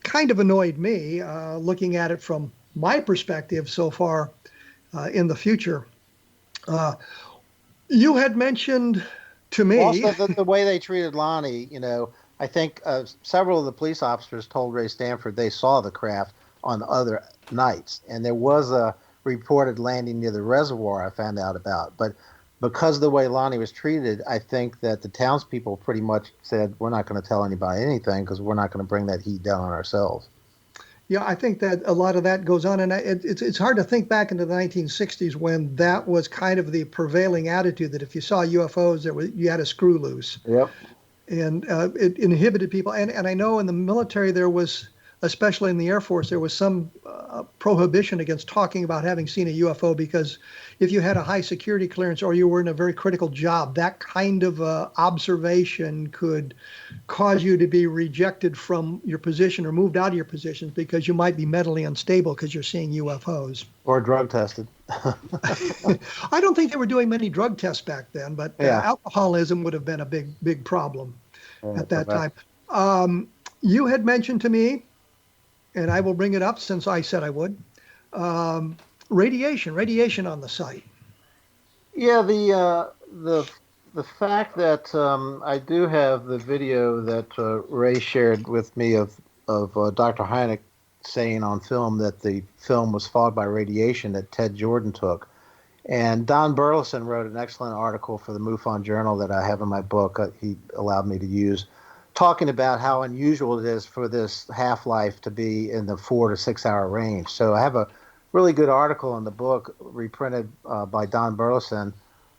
kind of annoyed me, looking at it from my perspective so far in the future. You had mentioned to me... Also, the way they treated Lonnie, I think several of the police officers told Ray Stanford they saw the craft on other nights, and there was a reported landing near the reservoir I found out about. But because of the way Lonnie was treated, I think that the townspeople pretty much said, we're not going to tell anybody anything because we're not going to bring that heat down on ourselves. Yeah, I think that a lot of that goes on, and it's hard to think back into the 1960s when that was kind of the prevailing attitude that if you saw UFOs, you had a screw loose. Yep. And it inhibited people. And I know in the military there was, especially in the Air Force, there was some prohibition against talking about having seen a UFO because if you had a high security clearance or you were in a very critical job, that kind of observation could cause you to be rejected from your position or moved out of your positions because you might be mentally unstable because you're seeing UFOs. Or drug tested. I don't think they were doing many drug tests back then, but alcoholism would have been a big problem at that time. You had mentioned to me, and I will bring it up since I said I would, radiation on the site. Yeah, the fact that I do have the video that Ray shared with me of Dr. Hynek saying on film that the film was fogged by radiation that Ted Jordan took. And Don Burleson wrote an excellent article for the MUFON Journal that I have in my book. He allowed me to use, talking about how unusual it is for this half-life to be in the 4 to 6 hour range. So I have a really good article in the book reprinted by Don Burleson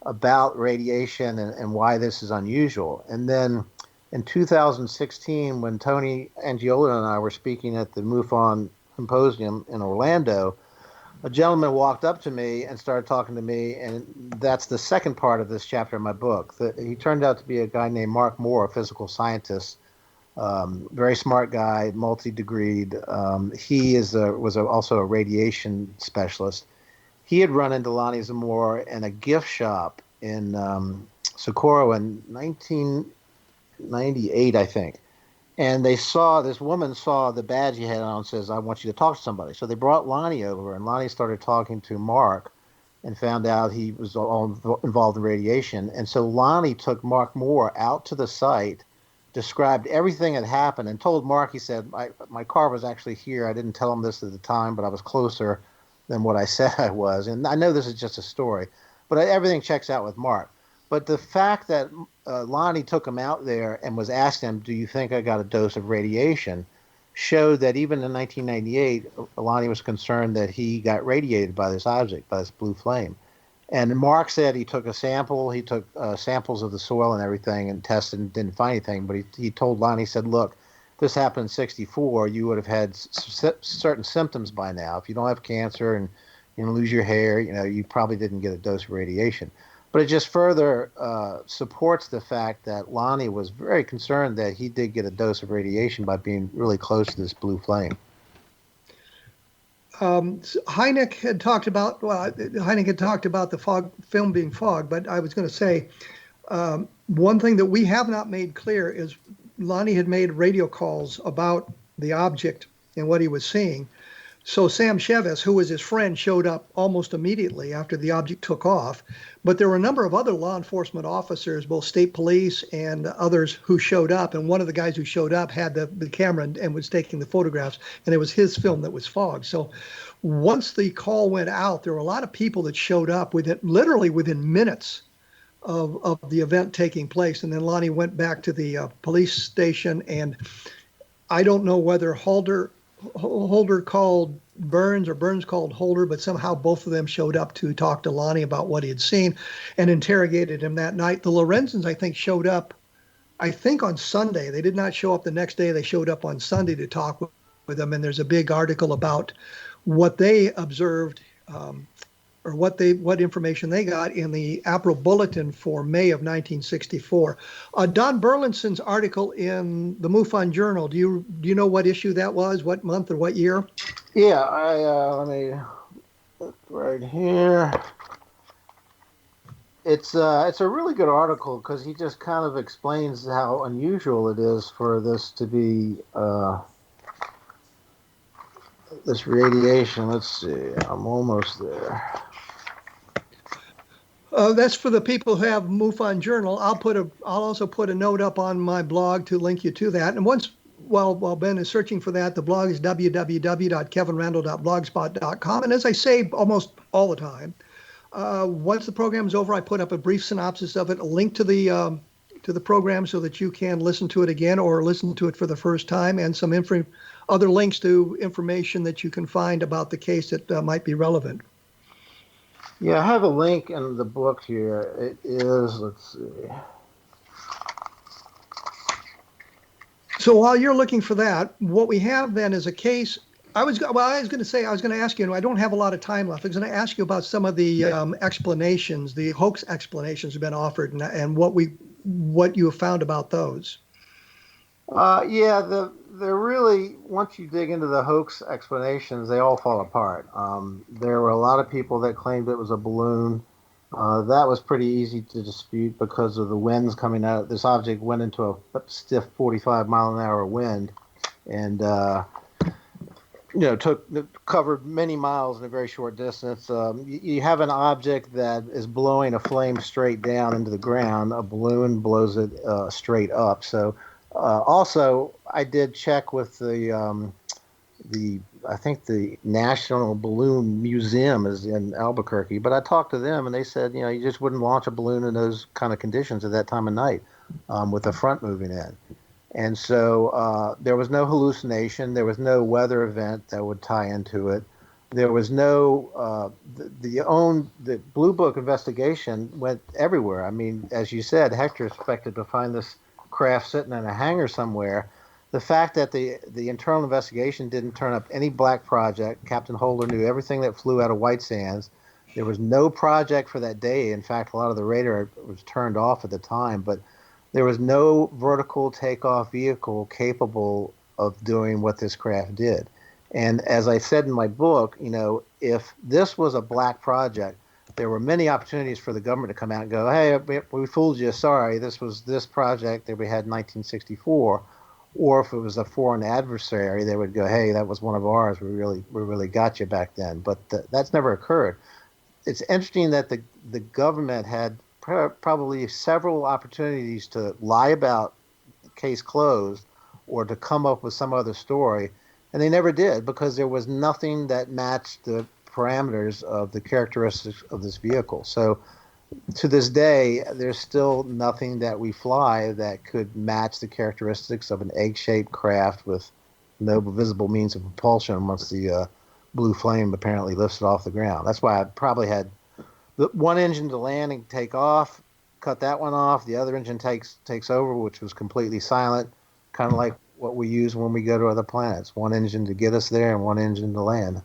about radiation and why this is unusual. And then in 2016, when Tony Angiola and I were speaking at the MUFON Symposium in Orlando, a gentleman walked up to me and started talking to me, and that's the second part of this chapter in my book. He turned out to be a guy named Mark Moore, a physical scientist, very smart guy, multi-degreed. He was also a radiation specialist. He had run into Lonnie Zamora in a gift shop in Socorro in 1998, I think. And this woman saw the badge he had on and says, I want you to talk to somebody. So they brought Lonnie over, and Lonnie started talking to Mark and found out he was all involved in radiation. And so Lonnie took Mark Moore out to the site, described everything that happened, and told Mark, he said, my car was actually here. I didn't tell him this at the time, but I was closer than what I said I was. And I know this is just a story, but everything checks out with Mark. But the fact that Lonnie took him out there and was asking him, do you think I got a dose of radiation, showed that even in 1998, Lonnie was concerned that he got radiated by this object, by this blue flame. And Mark said he took a sample, he took samples of the soil and everything and tested and didn't find anything. But he told Lonnie, he said, look, this happened in 1964, you would have had certain symptoms by now. If you don't have cancer and you lose your hair, you probably didn't get a dose of radiation. But it just further supports the fact that Lonnie was very concerned that he did get a dose of radiation by being really close to this blue flame. Hynek had talked about the film being fogged, but I was going to say, One thing that we have not made clear is Lonnie had made radio calls about the object and what he was seeing. So Sam Chevis, who was his friend, showed up almost immediately after the object took off. But there were a number of other law enforcement officers, both state police and others, who showed up. And one of the guys who showed up had the camera and was taking the photographs. And it was his film that was fogged. So once the call went out, there were a lot of people that showed up literally within minutes of the event taking place. And then Lonnie went back to the police station. And I don't know whether Holder called Burns or Burns called Holder, but somehow both of them showed up to talk to Lonnie about what he had seen and interrogated him that night. The Lorenzens, I think, showed up, on Sunday. They did not show up the next day. They showed up on Sunday to talk with him. And there's a big article about what they observed, or what information they got in the April Bulletin for May of 1964. Don Burlinson's article in the MUFON Journal, do you know what issue that was, what month or what year? Yeah, let me look right here. It's a really good article because he just kind of explains how unusual it is for this to be this radiation. Let's see, I'm almost there. That's for the people who have MUFON Journal. I'll also put a note up on my blog to link you to that. And while Ben is searching for that, the blog is www.kevinrandle.blogspot.com. And as I say almost all the time, once the program is over, I put up a brief synopsis of it, a link to the program so that you can listen to it again or listen to it for the first time, and some other links to information that you can find about the case that might be relevant. Yeah, I have a link in the book here. It is, let's see. So while you're looking for that, what we have then is a case. I was going to ask you, and I don't have a lot of time left. I was going to ask you about some of the explanations, the hoax explanations have been offered, and what you have found about those. They're really, once you dig into the hoax explanations, they all fall apart. There were a lot of people that claimed it was a balloon. That was pretty easy to dispute because of the winds coming out. This object went into a stiff 45-mile-an-hour wind, and covered many miles in a very short distance. You have an object that is blowing a flame straight down into the ground. A balloon blows it straight up. So. Also, I did check with I think the National Balloon Museum is in Albuquerque, but I talked to them and they said, you just wouldn't launch a balloon in those kind of conditions at that time of night with the front moving in. And so there was no hallucination. There was no weather event that would tie into it. There was no, the Blue Book investigation went everywhere. I mean, as you said, Hector expected to find this craft sitting in a hangar somewhere. The fact that the internal investigation didn't turn up any black project. Captain Holder knew everything that flew out of White Sands. There was no project for that day. In fact, a lot of the radar was turned off at the time, but there was no vertical takeoff vehicle capable of doing what this craft did. And as I said in my book, if this was a black project, there were many opportunities for the government to come out and go, hey, we fooled you. Sorry, this was this project that we had in 1964. Or if it was a foreign adversary, they would go, hey, that was one of ours. We really got you back then. But that's never occurred. It's interesting that the government had probably several opportunities to lie about case closed or to come up with some other story. And they never did because there was nothing that matched the parameters of the characteristics of this vehicle. So to this day, there's still nothing that we fly that could match the characteristics of an egg-shaped craft with no visible means of propulsion once the blue flame apparently lifts it off the ground. That's why I probably had the one engine to land and take off, cut that one off. The other engine takes over, which was completely silent, kind of like what we use when we go to other planets. One engine to get us there and one engine to land.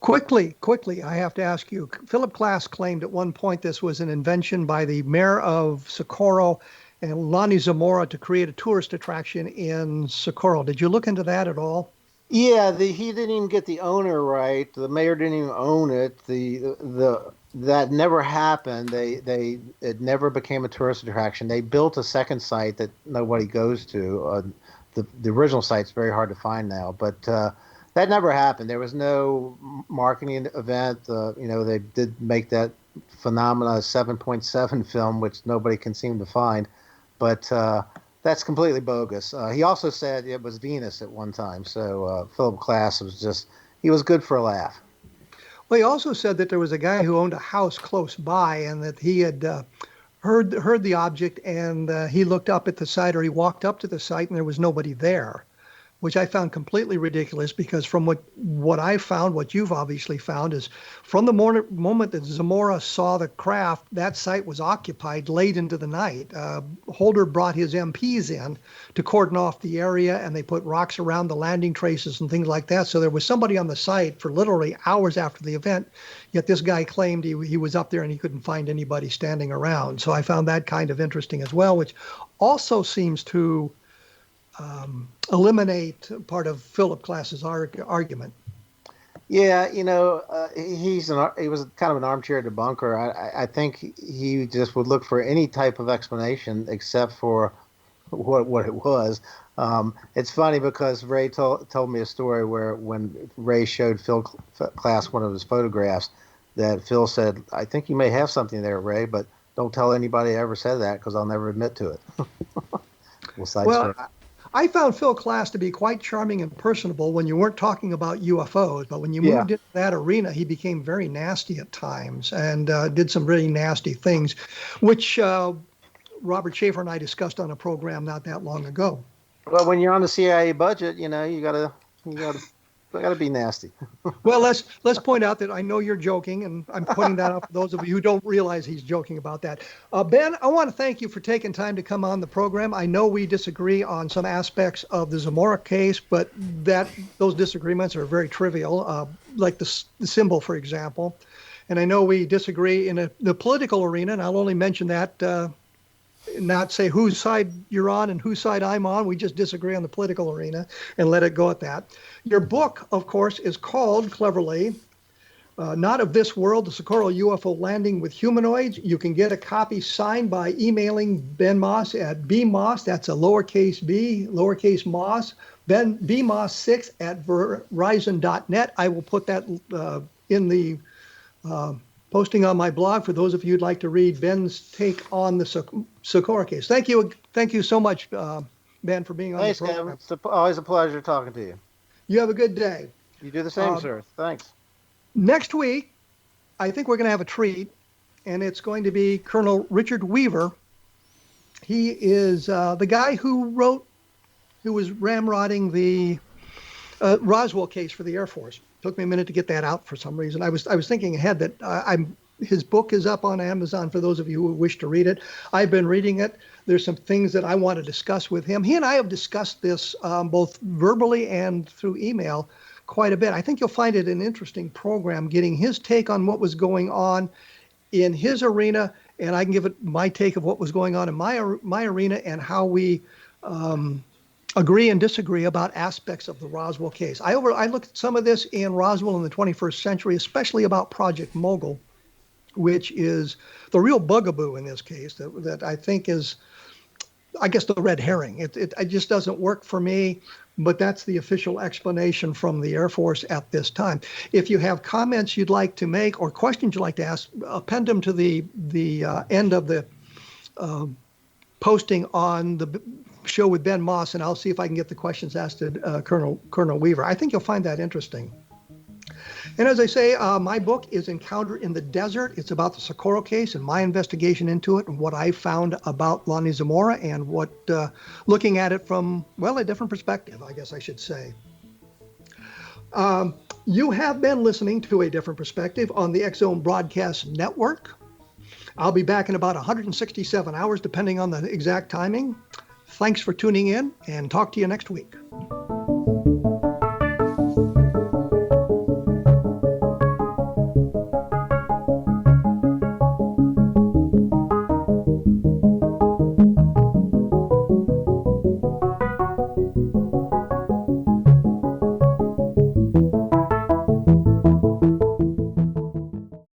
Quickly, I have to ask you. Philip Glass claimed at one point this was an invention by the mayor of Socorro and Lonnie Zamora to create a tourist attraction in Socorro. Did you look into that at all? Yeah, he didn't even get the owner right. The mayor didn't even own it. The That never happened. It never became a tourist attraction. They built a second site that nobody goes to. The original site's very hard to find now, but that never happened. There was no marketing event. They did make that Phenomena 7.7 film, which nobody can seem to find, but that's completely bogus. He also said it was Venus at one time, so Philip Glass he was good for a laugh. Well, he also said that there was a guy who owned a house close by and that he had heard the object, and he looked up at the site, or he walked up to the site, and there was nobody there, which I found completely ridiculous, because from what I found, what you've obviously found, is from the moment that Zamora saw the craft, that site was occupied late into the night. Holder brought his MPs in to cordon off the area, and they put rocks around the landing traces and things like that. So there was somebody on the site for literally hours after the event, yet this guy claimed he was up there and he couldn't find anybody standing around. So I found that kind of interesting as well, which also seems to eliminate part of Philip Glass's argument. Yeah, he was kind of an armchair debunker. I think he just would look for any type of explanation except for what it was. It's funny because Ray told me a story where when Ray showed Phil Glass one of his photographs, that Phil said, "I think you may have something there, Ray, but don't tell anybody I ever said that because I'll never admit to it." Well, I found Phil Glass to be quite charming and personable when you weren't talking about UFOs, but when you moved into that arena, he became very nasty at times and did some really nasty things, which Robert Schaefer and I discussed on a program not that long ago. Well, when you're on the CIA budget, you gotta be nasty. Well, let's point out that I know you're joking, and I'm pointing that out for those of you who don't realize he's joking about that. Ben, I want to thank you for taking time to come on the program. I know we disagree on some aspects of the Zamora case, but those disagreements are very trivial, like the symbol, for example. And I know we disagree in the political arena, and I'll only mention that, not say whose side you're on and whose side I'm on. We just disagree on the political arena and let it go at that. Your book, of course, is called, cleverly, Not of This World, the Socorro UFO Landing with Humanoids. You can get a copy signed by emailing Ben Moss at bmoss, that's a lowercase b, lowercase moss, bmoss6 at verizon.net. I will put that in the posting on my blog for those of you who'd like to read Ben's take on the Socorro case. Thank you so much, Ben, for being on the program. Kevin. It's always a pleasure talking to you. You have a good day. You do the same, sir. Thanks. Next week, I think we're going to have a treat, and it's going to be Colonel Richard Weaver. He is the guy who was ramrodding the Roswell case for the Air Force. Took me a minute to get that out for some reason. I was thinking ahead that his book is up on Amazon for those of you who wish to read it. I've been reading it. There's some things that I want to discuss with him. He and I have discussed this both verbally and through email quite a bit. I think you'll find it an interesting program, getting his take on what was going on in his arena, and I can give it my take of what was going on in my arena and how we agree and disagree about aspects of the Roswell case. I looked at some of this in Roswell in the 21st century, especially about Project Mogul, which is the real bugaboo in this case that I think is, I guess, the red herring. It just doesn't work for me, but that's the official explanation from the Air Force at this time. If you have comments you'd like to make or questions you'd like to ask, append them to the end of the posting on the show with Ben Moss, and I'll see if I can get the questions asked to Colonel Weaver. I think you'll find that interesting. And as I say, my book is Encounter in the Desert. It's about the Socorro case and my investigation into it and what I found about Lonnie Zamora and what, looking at it from, well, a different perspective, I guess I should say. You have been listening to A Different Perspective on the X-Zone Broadcast Network. I'll be back in about 167 hours, depending on the exact timing. Thanks for tuning in, and talk to you next week.